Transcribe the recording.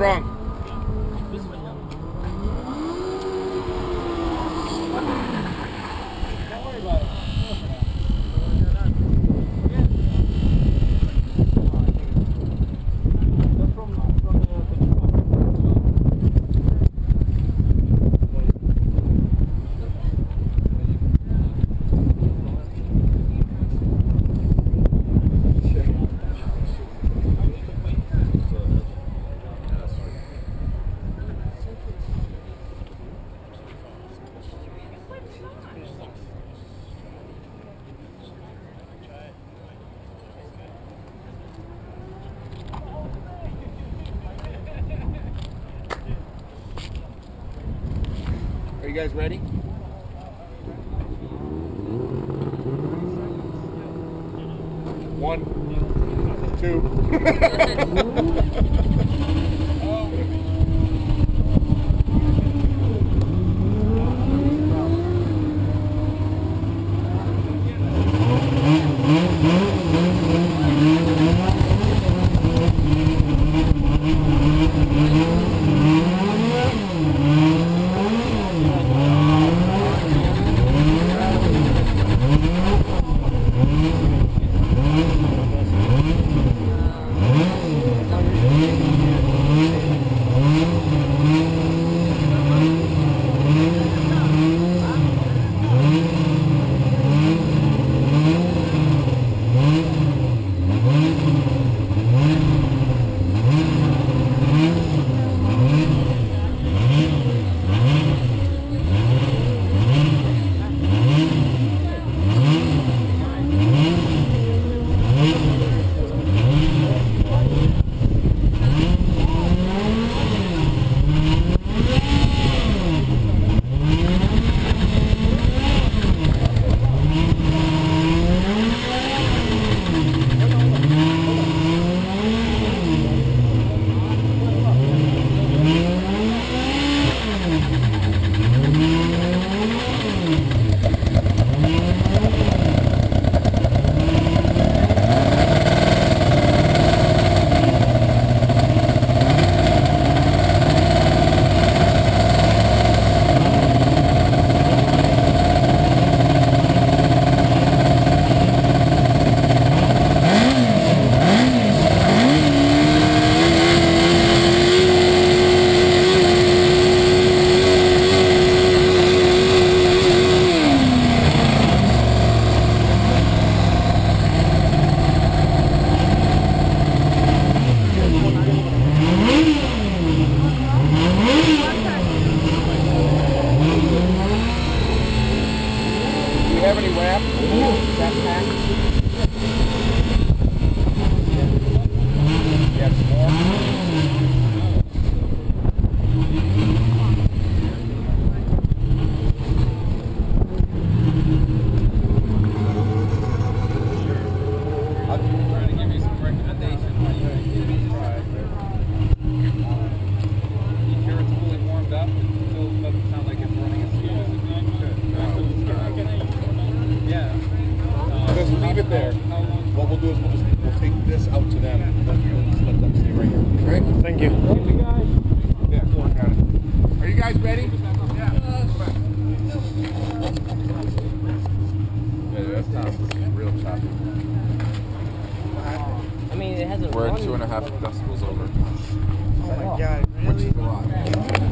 wrong? Don't worry about it. Are you guys ready? One, two. Do you have any wrap? Backpack? You have some more? I'm trying to give you some recommendations. You sure it's fully warmed up? It still doesn't sound like it's running as smooth as it Yeah. Just leave it there. What we'll do is we'll take this out to them and then just let them stay right here. All right? Thank you. Thank you, guys. Yeah, work on it. Are you guys ready? Yeah. Yeah, that sounds real choppy. I mean, it hasn't. We're at 2.5 decibels over. Oh my god, really? Which is a lot.